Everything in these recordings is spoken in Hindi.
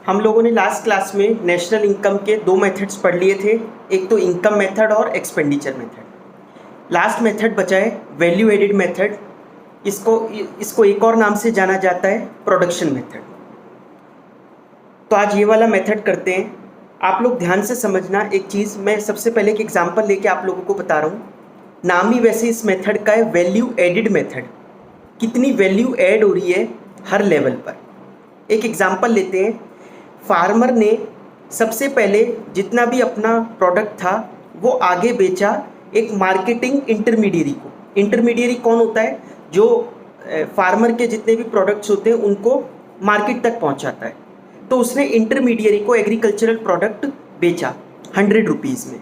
हम लोगों ने लास्ट क्लास में नेशनल इनकम के दो मेथड्स पढ़ लिए थे, एक तो इनकम मेथड और एक्सपेंडिचर मेथड। लास्ट मेथड बचा है वैल्यू एडिड मेथड। इसको एक और नाम से जाना जाता है प्रोडक्शन मेथड। तो आज ये वाला मेथड करते हैं। आप लोग ध्यान से समझना एक चीज़, मैं सबसे पहले एक एग्जांपल लेके आप लोगों को बता रहा हूँ। नाम ही वैसे इस मेथड का है वैल्यू एडिड मेथड। कितनी वैल्यू ऐड हो रही है हर लेवल पर। एक एग्जांपल लेते हैं। फार्मर ने सबसे पहले जितना भी अपना प्रोडक्ट था वो आगे बेचा एक मार्केटिंग इंटरमीडियरी को। इंटरमीडियरी कौन होता है? जो फार्मर के जितने भी प्रोडक्ट्स होते हैं उनको मार्केट तक पहुंचाता है। तो उसने इंटरमीडियरी को एग्रीकल्चरल प्रोडक्ट बेचा 100 रुपीज़ में।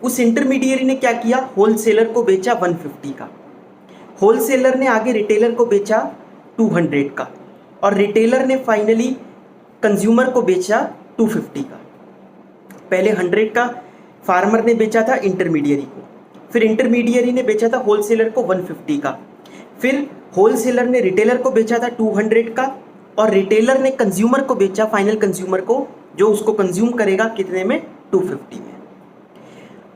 उस इंटरमीडियरी ने क्या किया? होलसेलर को बेचा 150 का। होलसेलर ने आगे रिटेलर को बेचा 200 का, और रिटेलर ने फाइनली कंज्यूमर को बेचा 250 का। पहले 100 का फार्मर ने बेचा था इंटरमीडियरी को, फिर इंटरमीडियरी ने बेचा था होलसेलर को 150 का, फिर होलसेलर ने रिटेलर को बेचा था 200 का, और रिटेलर ने कंज्यूमर को बेचा, फाइनल कंज्यूमर को जो उसको कंज्यूम करेगा कितने में? 250 में।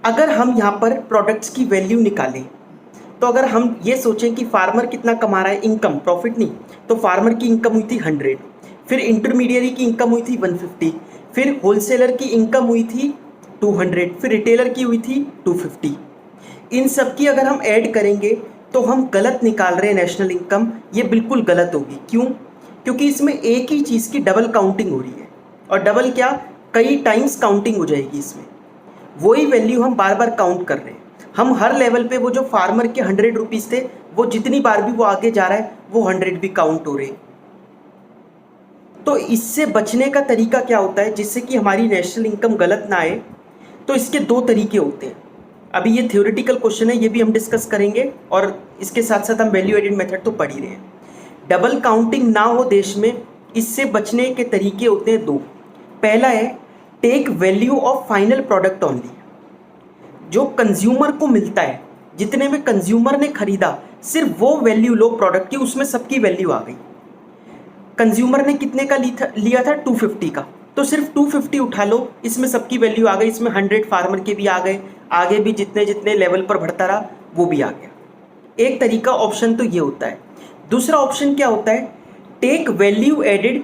अगर हम यहाँ पर प्रोडक्ट्स की वैल्यू निकालें तो अगर हम ये सोचें कि फार्मर कितना कमा रहा है, इनकम, प्रॉफिट नहीं, तो फार्मर की इनकम हुई थी 100, फिर इंटरमीडियरी की इनकम हुई थी 150, फिर होलसेलर की इनकम हुई थी 200, फिर रिटेलर की हुई थी 250। इन सब की अगर हम ऐड करेंगे तो हम गलत निकाल रहे हैं नेशनल इनकम। ये बिल्कुल गलत होगी। क्यों? क्योंकि इसमें एक ही चीज़ की डबल काउंटिंग हो रही है, और डबल क्या, कई टाइम्स काउंटिंग हो जाएगी इसमें। वही वैल्यू हम बार बार काउंट कर रहे हैं। हम हर लेवल पे वो जो फार्मर के 100 रुपीज़ थे, वो जितनी बार भी वो आगे जा रहा है वो 100 भी काउंट हो रहे हैं। तो इससे बचने का तरीका क्या होता है जिससे कि हमारी नेशनल इनकम गलत ना आए? तो इसके दो तरीके होते हैं। अभी ये थ्योरेटिकल क्वेश्चन है, ये भी हम डिस्कस करेंगे, और इसके साथ साथ हम वैल्यू एडिड मेथड तो पढ़ ही रहे हैं। डबल काउंटिंग ना हो देश में, इससे बचने के तरीके होते हैं दो। पहला है take value of final product only. जो कंज्यूमर को मिलता है, जितने में कंज्यूमर ने खरीदा, सिर्फ वो वैल्यू लो प्रोडक्ट की, उसमें सबकी वैल्यू आ गई। कंज्यूमर ने कितने का लिया था? 250 का, तो सिर्फ 250 उठा लो, इसमें सबकी वैल्यू आ गई। इसमें 100 फार्मर के भी आ गए, आगे भी जितने जितने लेवल पर बढ़ता रहा वो भी आ गया। एक तरीका ऑप्शन तो ये होता है। दूसरा ऑप्शन क्या होता है? Take value added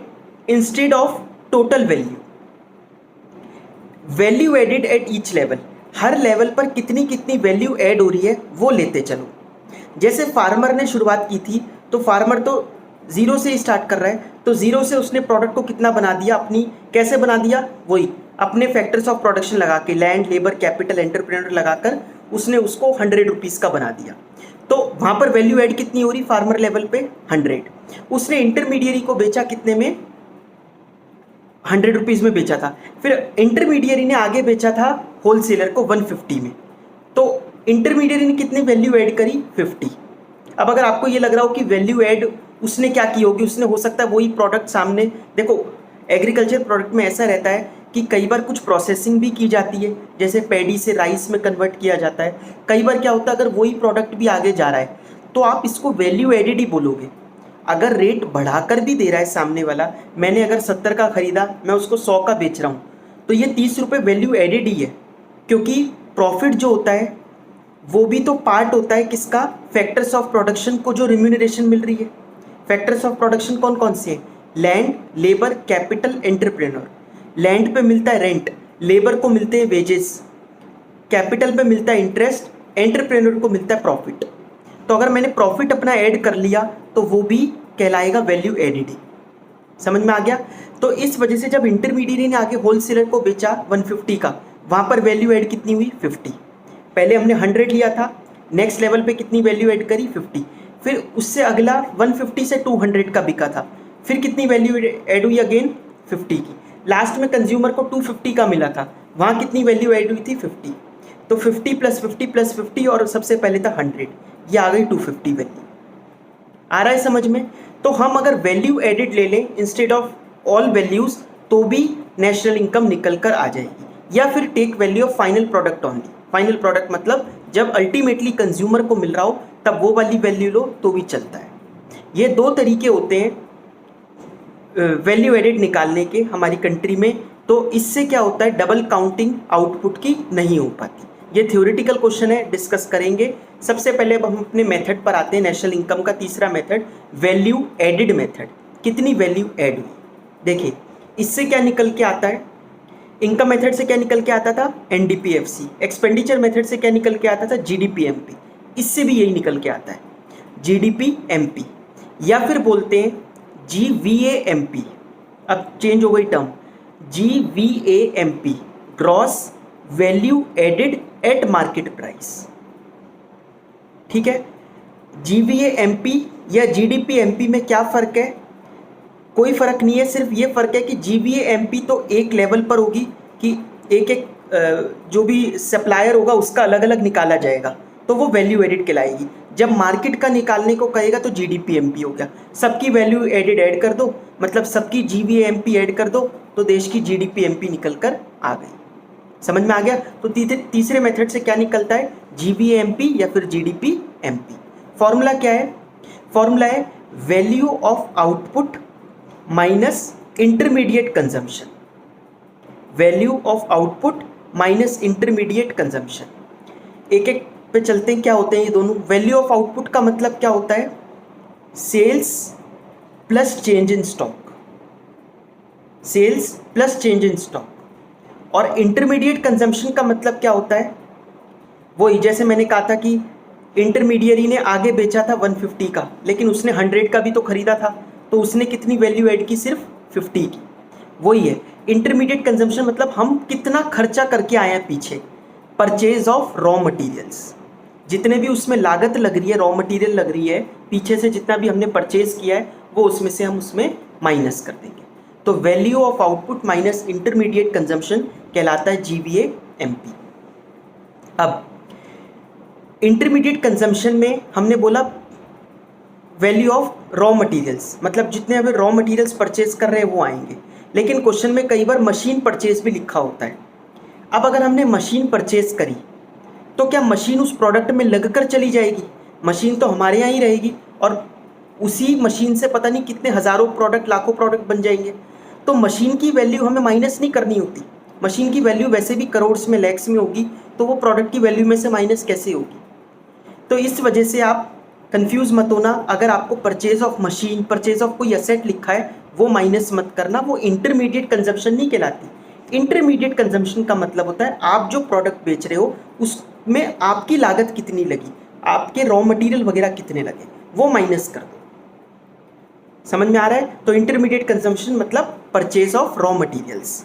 instead of total value. Value added at each level, हर लेवल पर कितनी कितनी वैल्यू ऐड हो रही है वो लेते चलो। जैसे फार्मर ने शुरुआत की थी, तो फार्मर तो ज़ीरो से ही स्टार्ट कर रहा है, तो ज़ीरो से उसने प्रोडक्ट को कितना बना दिया अपनी, कैसे बना दिया? वही अपने फैक्टर्स ऑफ प्रोडक्शन लगा के, लैंड, लेबर, कैपिटल, एंटरप्रेन्योर लगाकर उसने उसको 100 रुपीज़ का बना दिया। तो वहाँ पर वैल्यू ऐड कितनी हो रही? फार्मर लेवल पे 100। उसने इंटरमीडियरी को बेचा कितने में? 100 रुपीज़ में बेचा था। फिर इंटरमीडियरी ने आगे बेचा था होलसेलर को 150 में, तो इंटरमीडियरी ने कितनी वैल्यू ऐड करी? 50। अब अगर आपको ये लग रहा हो कि वैल्यू ऐड उसने क्या की होगी, उसने हो सकता है वही प्रोडक्ट सामने, देखो एग्रीकल्चर प्रोडक्ट में ऐसा रहता है कि कई बार कुछ प्रोसेसिंग भी की जाती है, जैसे पैडी से राइस में कन्वर्ट किया जाता है। कई बार क्या होता है, अगर वही प्रोडक्ट भी आगे जा रहा है तो आप इसको वैल्यू एडिड ही बोलोगे। अगर रेट बढ़ाकर भी दे रहा है सामने वाला, मैंने अगर 70 का खरीदा, मैं उसको 100 का बेच रहा हूँ, तो ये 30 रुपये वैल्यू एडिड ही है। क्योंकि प्रॉफिट जो होता है वो भी तो पार्ट होता है किसका? फैक्टर्स ऑफ प्रोडक्शन को जो रिम्यूनरेशन मिल रही है। फैक्टर्स ऑफ प्रोडक्शन कौन कौन से हैं? Land, labour, capital, entrepreneur. Land पे मिलता है रेंट, लेबर को मिलते हैं वेजेस, कैपिटल पे मिलता है इंटरेस्ट, एंटरप्रेन्योर को मिलता है प्रॉफिट। तो अगर मैंने प्रॉफिट अपना ऐड कर लिया तो वो भी कहलाएगा वैल्यू एडिड ही। समझ में आ गया? तो इस वजह से जब इंटरमीडियरी ने आगे होलसेलर को बेचा 150 का, वहाँ पर वैल्यू ऐड कितनी हुई? 50। पहले हमने 100 लिया था, नेक्स्ट लेवल पे कितनी वैल्यू ऐड करी? 50। फिर उससे अगला 150 से 200 का बिका था, फिर कितनी वैल्यू ऐड हुई? अगेन 50 की। लास्ट में कंज्यूमर को 250 का मिला था, वहाँ कितनी वैल्यू ऐड हुई थी? 50। तो 50 + 50 + 50, और सबसे पहले था 100, ये आ गई 250 वैल्यू। आ रहा है समझ में? तो हम अगर वैल्यू एडिड ले लें इंस्टेड ऑफ ऑल वैल्यूज़, तो भी नेशनल इनकम निकल कर आ जाएगी। या फिर take value of final product only. Final product मतलब जब अल्टीमेटली कंज्यूमर को मिल रहा हो तब वो वाली वैल्यू लो तो भी चलता है। ये दो तरीके होते हैं वैल्यू एडेड निकालने के हमारी कंट्री में, तो इससे क्या होता है, डबल काउंटिंग आउटपुट की नहीं हो पाती। ये थ्योरेटिकल क्वेश्चन है, डिस्कस करेंगे। सबसे पहले अब हम अपने मेथड पर आते हैं। नेशनल इनकम का तीसरा मेथड वैल्यू एडेड मेथड। कितनी वैल्यू ऐड हुई, देखिए इससे क्या निकल के आता है। इनकम मेथड से क्या निकल के आता था, एनडीपीएफसी। एक्सपेंडिचर मेथड से क्या निकल के आता था, जीडीपीएमपी। इससे भी यही निकल के आता है, जीडीपीएमपी, या फिर बोलते हैं जीवीएएमपी। अब चेंज हो गई term, GVAMP, gross value added at market price. ठीक है, जीवीएएमपी या जीडीपीएमपी में क्या फ़र्क है, कोई फ़र्क नहीं है। सिर्फ ये फ़र्क है कि जीवीएएमपी तो एक लेवल पर होगी कि एक एक जो भी सप्लायर होगा उसका अलग अलग निकाला जाएगा, तो वो वैल्यू एडेड कहलाएगी। जब मार्केट का निकालने को कहेगा तो जीडीपीएमपी हो गया। सबकी वैल्यू एडेड ऐड कर दो, मतलब सबकी जीवीएएमपी ऐड कर दो, तो देश की जीडीपीएमपी निकल कर आ गई। समझ में आ गया। तो तीसरे मेथड से क्या निकलता है, जीवीएएमपी या फिर जीडीपीएमपी। फॉर्मूला क्या है, फॉर्मूला है value of output minus intermediate consumption. Value of output minus intermediate consumption. एक एक पे चलते हैं, क्या होते हैं ये दोनों। वैल्यू ऑफ आउटपुट का मतलब क्या होता है, sales plus change in stock, sales plus change in stock. और इंटरमीडिएट कंजम्पशन का मतलब क्या होता है, वही जैसे मैंने कहा था कि इंटरमीडियरी ने आगे बेचा था 150 का, लेकिन उसने 100 का भी तो खरीदा था, तो उसने कितनी वैल्यू ऐड की, सिर्फ 50 की। वही है इंटरमीडिएट कंजम्पशन, मतलब हम कितना खर्चा करके आए हैं पीछे। परचेज ऑफ रॉ मटेरियल्स, जितने भी उसमें लागत लग रही है, रॉ मटेरियल लग रही है, पीछे से जितना भी हमने परचेज किया है वो उसमें से हम उसमें माइनस कर देंगे। तो value of output minus intermediate consumption कहलाता है जीवीएएमपी। अब इंटरमीडिएट कंजम्पशन में हमने बोला वैल्यू ऑफ रॉ मटेरियल्स, मतलब जितने अभी रॉ मटेरियल्स परचेज कर रहे हैं वो आएंगे। लेकिन क्वेश्चन में कई बार मशीन परचेज भी लिखा होता है। अब अगर हमने मशीन परचेज करी तो क्या मशीन उस प्रोडक्ट में लगकर चली जाएगी, मशीन तो हमारे यहाँ ही रहेगी और उसी मशीन से पता नहीं कितने हज़ारों प्रोडक्ट, लाखों प्रोडक्ट बन जाएंगे। तो मशीन की वैल्यू हमें माइनस नहीं करनी होती, मशीन की वैल्यू वैसे भी करोड़्स में, लैक्स में होगी, तो वो प्रोडक्ट की वैल्यू में से माइनस कैसे होगी। तो इस वजह से आप कंफ्यूज मत होना। अगर आपको purchase of machine, purchase of कोई एसेट लिखा है वो माइनस मत करना, वो इंटरमीडिएट कंजम्पशन नहीं कहलाती। इंटरमीडिएट कंजम्पशन का मतलब होता है आप जो प्रोडक्ट बेच रहे हो उसमें आपकी लागत कितनी लगी, आपके रॉ मटेरियल वगैरह कितने लगे, वो माइनस कर दो। समझ में आ रहा है। तो इंटरमीडिएट कंजम्पशन मतलब परचेज ऑफ रॉ मटेरियल्स।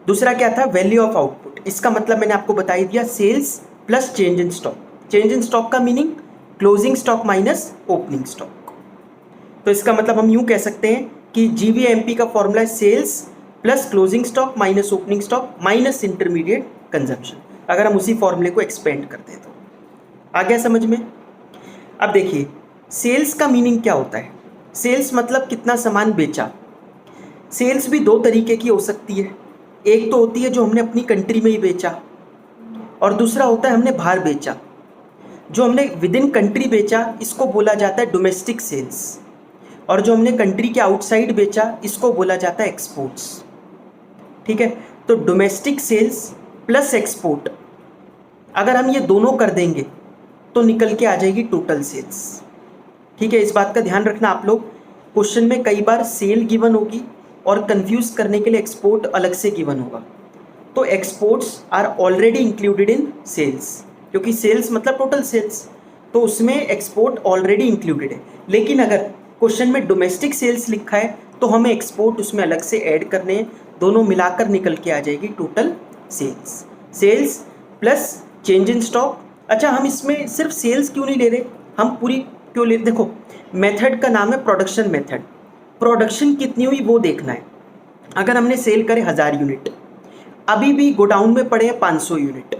दूसरा क्या था, वैल्यू ऑफ आउटपुट। इसका मतलब मैंने आपको बता ही दिया, sales plus change in stock. Change in stock का meaning closing stock minus opening stock. तो इसका मतलब हम यूं कह सकते हैं कि जीवीएमपी का फॉर्मूला है sales plus closing stock minus opening stock minus intermediate consumption. अगर हम उसी फॉर्मूले को एक्सपेंड करते हैं तो आ गया समझ में। अब देखिए सेल्स का मीनिंग क्या होता है। सेल्स मतलब कितना सामान बेचा। सेल्स भी दो तरीके की हो सकती है, एक तो होती है जो हमने अपनी कंट्री में ही बेचा और दूसरा होता है हमने बाहर बेचा। जो हमने विद इन कंट्री बेचा इसको बोला जाता है डोमेस्टिक सेल्स, और जो हमने कंट्री के आउटसाइड बेचा इसको बोला जाता है एक्सपोर्ट्स। ठीक है, तो डोमेस्टिक सेल्स प्लस एक्सपोर्ट अगर हम ये दोनों कर देंगे तो निकल के आ जाएगी टोटल सेल्स। ठीक है, इस बात का ध्यान रखना आप लोग। क्वेश्चन में कई बार सेल गिवन होगी और कंफ्यूज करने के लिए एक्सपोर्ट अलग से गिवन होगा। तो exports are already included in sales, क्योंकि सेल्स मतलब टोटल सेल्स, तो उसमें एक्सपोर्ट ऑलरेडी इंक्लूडेड है। लेकिन अगर क्वेश्चन में डोमेस्टिक सेल्स लिखा है तो हमें एक्सपोर्ट उसमें अलग से ऐड करने हैं, दोनों मिलाकर निकल के आ जाएगी total sales. Sales plus change in stock. अच्छा, हम इसमें सिर्फ सेल्स क्यों नहीं ले रहे, हम पूरी क्यों ले, देखो मेथड का नाम है प्रोडक्शन मेथड। प्रोडक्शन कितनी हुई वो देखना है। अगर हमने सेल करे 1000 यूनिट, अभी भी गोडाउन में पड़े हैं 500 यूनिट।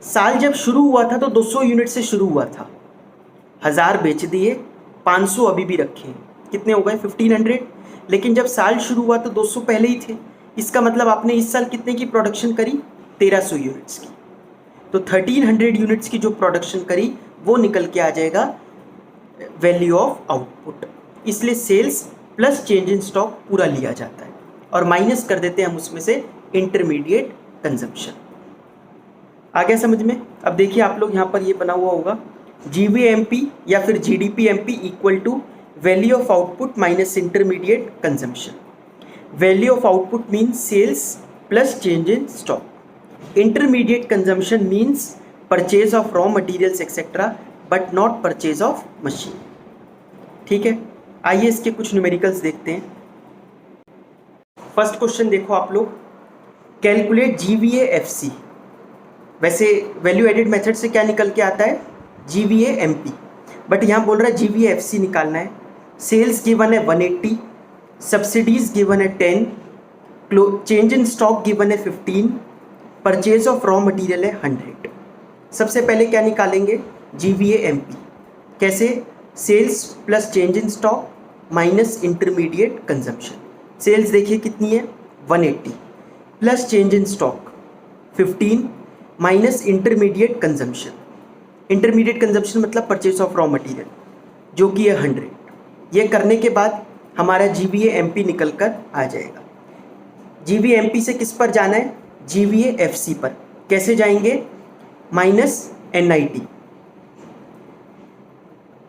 साल जब शुरू हुआ था तो 200 यूनिट से शुरू हुआ था, 1000 बेच दिए, 500 अभी भी रखे हैं, कितने हो गए 1500। लेकिन जब साल शुरू हुआ तो 200 पहले ही थे, इसका मतलब आपने इस साल कितने की प्रोडक्शन करी, 1300 यूनिट्स की। तो 1300 यूनिट्स की जो प्रोडक्शन करी वो निकल के आ जाएगा वैल्यू ऑफ आउटपुट। इसलिए sales plus change in stock पूरा लिया जाता है और माइनस कर देते हैं हम उसमें से इंटरमीडिएट कंजम्पशन। आ गया समझ में? अब देखिए आप लोग यहाँ पर ये बना हुआ होगा GVMP या फिर GDPMP equal to value of output minus intermediate consumption. Value of output means sales plus change in stock. Intermediate consumption means purchase of raw materials etcetera but not purchase of machine. ठीक है, आइए इसके कुछ न्यूमेरिकल्स देखते हैं। फर्स्ट क्वेश्चन देखो आप लोग, कैलकुलेट GVAFC। वैसे वैल्यू एडेड मेथड से क्या निकल के आता है? GVAMP, बट यहाँ बोल रहा है GVAFC निकालना है। सेल्स गिवन है 180, सब्सिडीज गिवन है 10, चेंज इन स्टॉक गिवन है 15, परचेज ऑफ रॉ मटेरियल है 100। सबसे पहले क्या निकालेंगे? GVAMP। कैसे? Sales plus change in stock minus intermediate consumption. Sales देखिए कितनी है 180 plus change in stock 15 minus intermediate consumption. Intermediate consumption मतलब परचेज ऑफ रॉ मटेरियल जो कि है 100। ये करने के बाद हमारा GVAMP निकल कर आ जाएगा। GVAMP से किस पर जाना है? GVAFC पर। कैसे जाएंगे? Minus NIT।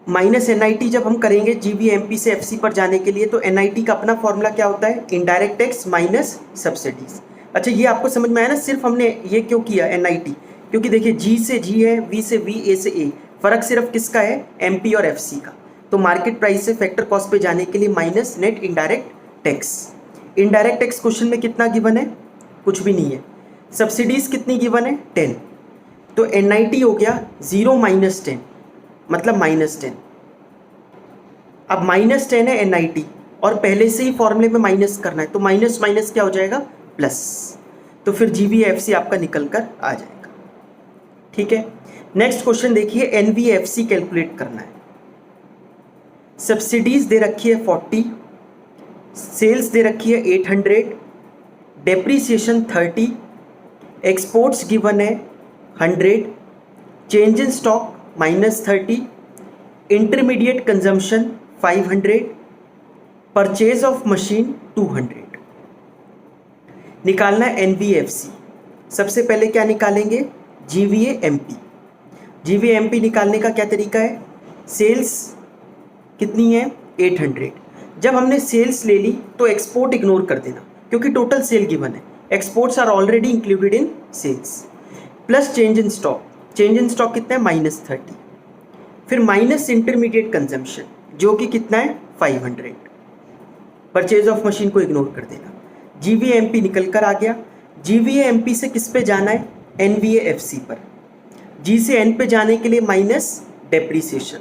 माइनस NIT जब हम करेंगे GVAMP से FC पर जाने के लिए तो NIT का अपना फॉर्मूला क्या होता है? Indirect tax minus subsidies. अच्छा, ये आपको समझ में आया ना? सिर्फ हमने ये क्यों किया NIT? क्योंकि देखिए G से G है, V से V, A से A, फर्क सिर्फ किसका है? MP और FC का। तो मार्केट प्राइस से फैक्टर कॉस्ट पे जाने के लिए minus net indirect tax. Indirect tax question में कितना गिवन है? कुछ भी नहीं है। सब्सिडीज कितनी गिवन है? 10। तो NIT हो गया 0 माइनस 10 मतलब माइनस 10। अब माइनस 10 है NIT और पहले से ही फॉर्मूले में माइनस करना है तो माइनस माइनस क्या हो जाएगा? प्लस। तो फिर GVAFC आपका निकल कर आ जाएगा। ठीक है, नेक्स्ट क्वेश्चन देखिए, NVFC कैलकुलेट करना है। सब्सिडीज दे रखी है 40, सेल्स दे रखी है 800, डेप्रीसिएशन 30, एक्सपोर्ट्स गिवन है 100, change in stock -30, intermediate consumption 500, purchase of machine 200। निकालना है NVFC। सबसे पहले क्या निकालेंगे? GVAMP। GVAMP निकालने का क्या तरीका है? सेल्स कितनी है? 800। जब हमने सेल्स ले ली तो एक्सपोर्ट इग्नोर कर देना क्योंकि टोटल सेल गिवन है। Exports are already included in sales. Plus change in stock. Change in stock कितना है? -30। फिर माइनस इंटरमीडिएट कंजम्पशन जो कि कितना है? 500। परचेज ऑफ मशीन को इग्नोर कर देना। GVAMP निकल कर आ गया। GVAMP से किस पे जाना है? NVAFC पर। G से N पे जाने के लिए माइनस डेप्रीसिएशन,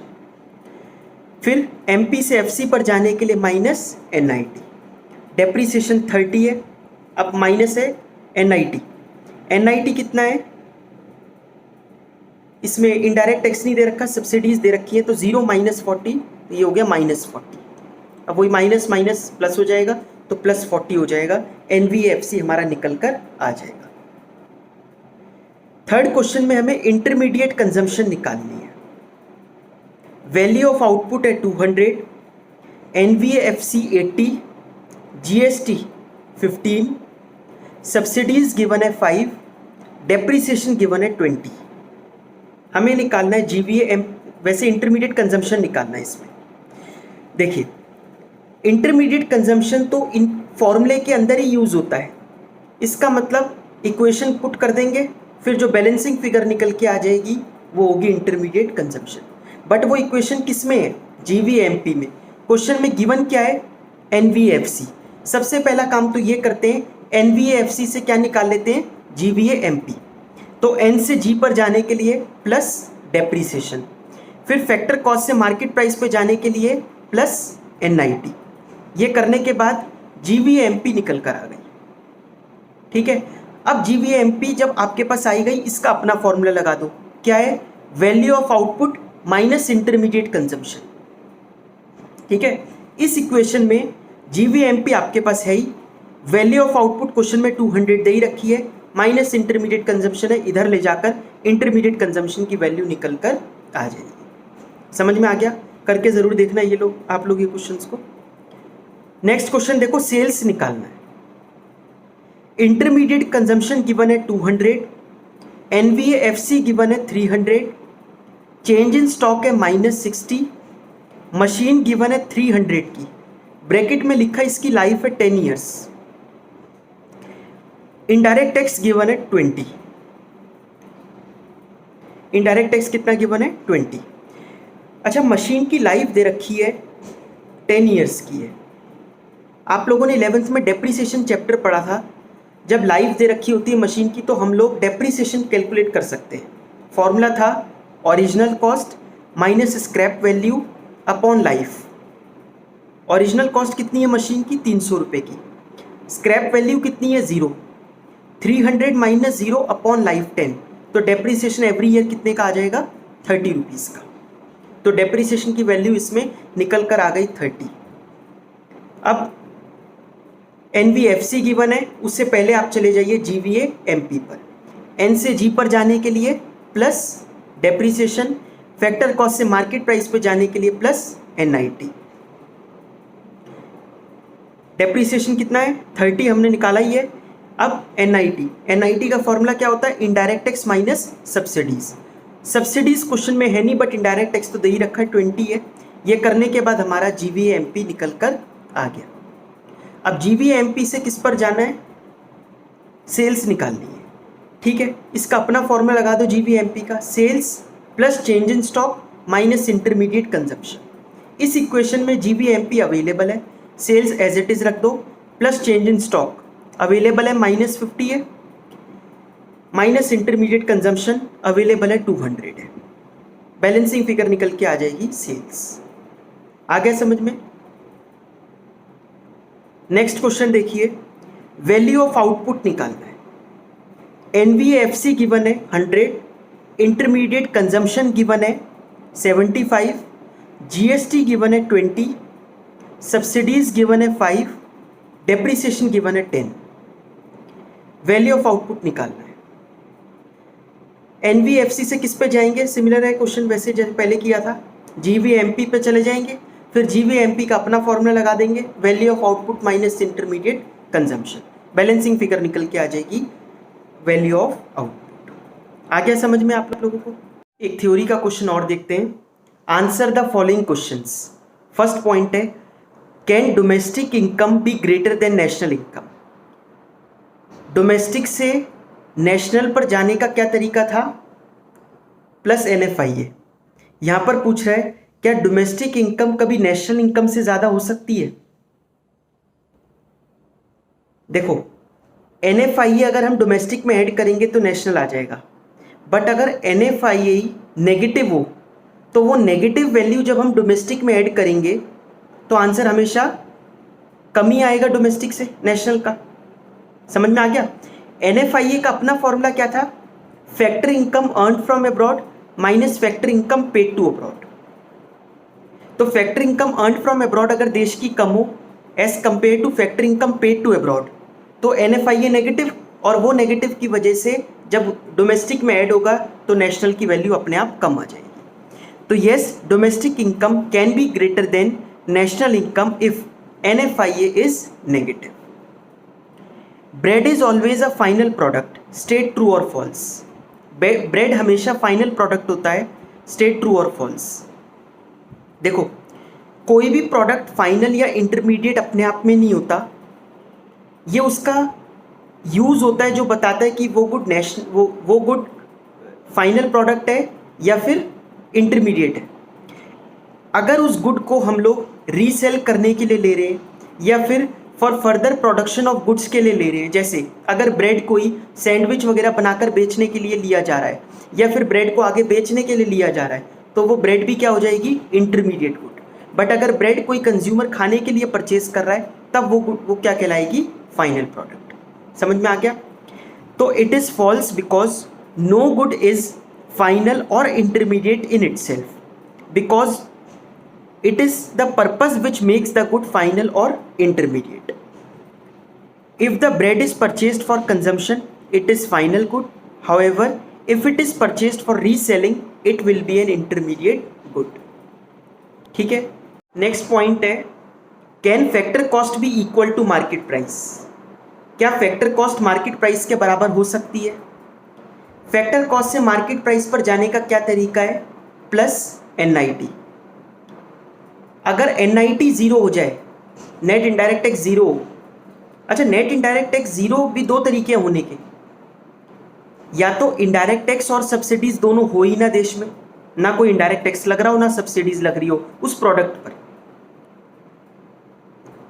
फिर MP से FC पर जाने के लिए माइनस NIT। डेप्रीसिएशन 30 है, अब माइनस है NIT। NIT कितना है? इसमें इनडायरेक्ट टैक्स नहीं दे रखा, सब्सिडीज दे रखी है तो 0 माइनस 40 तो ये हो गया -40। अब वही माइनस माइनस प्लस हो जाएगा तो +40 हो जाएगा। NVFC हमारा निकल कर आ जाएगा। थर्ड क्वेश्चन में हमें इंटरमीडिएट कंजम्पशन निकालनी है। वैल्यू ऑफ आउटपुट है 200, NVFC 80, GST 15, सब्सिडीज गिवन है 5, डेप्रीसिएशन गिवन है 20। हमें निकालना है GVAMP। वैसे इंटरमीडिएट कंजम्पशन निकालना है इसमें। देखिए इंटरमीडिएट कंजम्पशन तो इन फॉर्मूले के अंदर ही यूज़ होता है। इसका मतलब इक्वेशन पुट कर देंगे फिर जो बैलेंसिंग फिगर निकल के आ जाएगी वो होगी इंटरमीडिएट कंजम्पशन। बट वो इक्वेशन किस में है? GVAMP में। क्वेश्चन में गिवन क्या है? NVFC। सबसे पहला काम तो ये करते हैं, NVFC से क्या निकाल लेते हैं? GVAMP। तो N से G पर जाने के लिए प्लस डेप्रीसिएशन, फिर फैक्टर कॉस्ट से मार्केट प्राइस पे जाने के लिए प्लस NIT। ये करने के बाद GVAMP निकल कर आ गई। ठीक है, अब GVAMP जब आपके पास आई गई इसका अपना फॉर्मूला लगा दो। क्या है? Value of output minus intermediate consumption. ठीक है, इस इक्वेशन में GVAMP आपके पास है ही, वैल्यू ऑफ आउटपुट क्वेश्चन में 200 दे ही रखी है, माइनस इंटरमीडिएट कंजम्पशन है, इधर ले जाकर इंटरमीडिएट कंजम्पशन की वैल्यू निकल कर आ जाएगी। समझ में आ गया? करके ज़रूर देखना ये लोग, आप लोग ये क्वेश्चंस को। नेक्स्ट क्वेश्चन देखो, सेल्स निकालना है। इंटरमीडिएट कंजम्पशन गिवन है 200, NVAFC गिवन है 300, चेंज इन स्टॉक है -60, मशीन गिवन है 300 की, ब्रैकेट में लिखा इसकी लाइफ है 10 ईयर्स, इनडायरेक्ट टैक्स गिवन है 20, इनडायरेक्ट टैक्स कितना गिवन है 20। अच्छा, मशीन की लाइफ दे रखी है 10 ईयर्स की है। आप लोगों ने 11th में डेप्रीसिएशन चैप्टर पढ़ा था, जब लाइफ दे रखी होती है मशीन की तो हम लोग डेप्रीसिएशन कैलकुलेट कर सकते हैं। फॉर्मूला था original cost minus scrap value upon life. Original cost कितनी है मशीन की 300 रुपये की, स्क्रैप वैल्यू कितनी है 0, 300 माइनस 0 अपॉन लाइफ 10, तो डेप्रीसिएशन एवरी ईयर कितने का आ जाएगा 30 रुपीज़ का। तो डेप्रीसिएशन की वैल्यू इसमें निकल कर आ गई 30। अब NVFC गिवन है, उससे पहले आप चले जाइए GVA-MP पर। N से G पर जाने के लिए प्लस डेप्रीसिएशन, फैक्टर कॉस्ट से मार्केट प्राइस पे जाने के लिए प्लस NIT। डेप्रीसिएशन कितना है 30 हमने निकाला ही है। अब NIT का फॉर्मूला क्या होता है, indirect tax minus subsidies. Subsidies question में है नहीं, बट इनडायरेक्ट टैक्स तो दे ही रखा है 20 है। ये करने के बाद हमारा GVA-MP निकल कर आ गया। अब GVA-MP से किस पर जाना है, सेल्स निकालनी है, ठीक है। इसका अपना फॉर्मूला लगा दो GVA-MP का, sales plus change in stock minus intermediate consumption. इस इक्वेशन में GVA-MP अवेलेबल है, सेल्स एज इट इज रख दो, plus change in stock available है -50 है, माइनस इंटरमीडिएट कंजम्पशन अवेलेबल है 200 है। बैलेंसिंग फिगर निकल के आ जाएगी सेल्स। आ गया समझ में। नेक्स्ट क्वेश्चन देखिए, वैल्यू ऑफ आउटपुट निकालना है। NVAFC गिवन है 100, इंटरमीडिएट कंजम्पशन गिवन है 75, GST गिवन है 20, सब्सिडीज गिवन है 5, डेप्रीसिएशन गिवन है 10। वैल्यू ऑफ आउटपुट निकालना है। NVFC से किस पे जाएंगे, सिमिलर है क्वेश्चन वैसे जैसे पहले किया था, GVA-MP पे चले जाएंगे, फिर GVA-MP का अपना फॉर्मूला लगा देंगे, value of output minus intermediate consumption, balancing figure निकल के आ जाएगी वैल्यू ऑफ आउटपुट। आ गया समझ में आप लोगों को। एक थ्योरी का क्वेश्चन और देखते हैं। Answer the following questions. First point है, can domestic income be greater than national income. Domestic से नेशनल पर जाने का क्या तरीका था, प्लस NFIA। यहां पर पूछ रहा है क्या डोमेस्टिक इनकम कभी नेशनल इनकम से ज्यादा हो सकती है। देखो NFIA अगर हम डोमेस्टिक में ऐड करेंगे तो नेशनल आ जाएगा, बट अगर NFIA नेगेटिव हो तो वो नेगेटिव वैल्यू जब हम डोमेस्टिक में ऐड करेंगे तो आंसर हमेशा कम ही आएगा डोमेस्टिक से नेशनल का। समझ में आ गया। NFIA का अपना फॉर्मूला क्या था, factor income earn from abroad minus factor income paid to abroad. तो factor income earn from abroad अगर देश की कम हो as compare to factor income paid to abroad, तो NFIA नेगेटिव, और वो नेगेटिव की वजह से जब डोमेस्टिक में ऐड होगा तो नेशनल की वैल्यू अपने आप कम आ जाएगी। तो yes, domestic income can be greater than national income if NFIA is negative. Bread is always a final product, state true और फॉल्स। ब्रेड हमेशा फाइनल प्रोडक्ट होता है, स्टेट ट्रू और फॉल्स। देखो कोई भी प्रोडक्ट फाइनल या इंटरमीडिएट अपने आप में नहीं होता, ये उसका यूज होता है जो बताता है कि वो गुड वो गुड फाइनल प्रोडक्ट है या फिर इंटरमीडिएट है। अगर उस गुड को हम लोग रीसेल करने के लिए ले रहे हैं या फिर for further production of goods के लिए ले रहे हैं, जैसे अगर ब्रेड कोई सैंडविच वगैरह बनाकर बेचने के लिए लिया जा रहा है या फिर ब्रेड को आगे बेचने के लिए लिया जा रहा है, तो वो ब्रेड भी क्या हो जाएगी, इंटरमीडिएट गुड। बट अगर ब्रेड कोई कंज्यूमर खाने के लिए परचेज कर रहा है तब वो क्या कहलाएगी, फाइनल प्रोडक्ट। समझ में आ गया। तो it is false because no good is final और intermediate in itself, because it is the purpose which makes the good final or intermediate. If the bread is purchased for consumption, it is final good. However, if it is purchased for reselling, it will be an intermediate good. ठीक है। नेक्स्ट पॉइंट है, can factor cost be equal to market price? क्या फैक्टर कॉस्ट मार्केट प्राइस के बराबर हो सकती है? फैक्टर कॉस्ट से मार्केट प्राइस पर जाने का क्या तरीका है? Plus NIT। अगर NIT जीरो हो जाए, नेट इनडायरेक्ट टैक्स जीरो। अच्छा, नेट इनडायरेक्ट टैक्स जीरो भी दो तरीके होने के, या तो इनडायरेक्ट टैक्स और सब्सिडीज दोनों हो ही ना देश में, ना कोई इनडायरेक्ट टैक्स लग रहा हो ना सब्सिडीज लग रही हो उस प्रोडक्ट पर।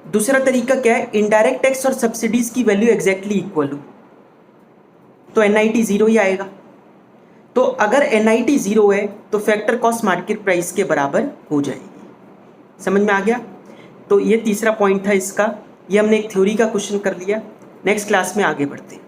दूसरा तरीका क्या है? इनडायरेक्ट टैक्स और सब्सिडीज की वैल्यू एग्जैक्टली इक्वल हो, तो NIT जीरो ही आएगा। तो अगर NIT जीरो है तो फैक्टर कॉस्ट मार्केट प्राइस के बराबर हो जाएगी। समझ में आ गया? तो ये तीसरा पॉइंट था इसका। ये हमने एक थ्योरी का क्वेश्चन कर लिया। नेक्स्ट क्लास में आगे बढ़ते हैं।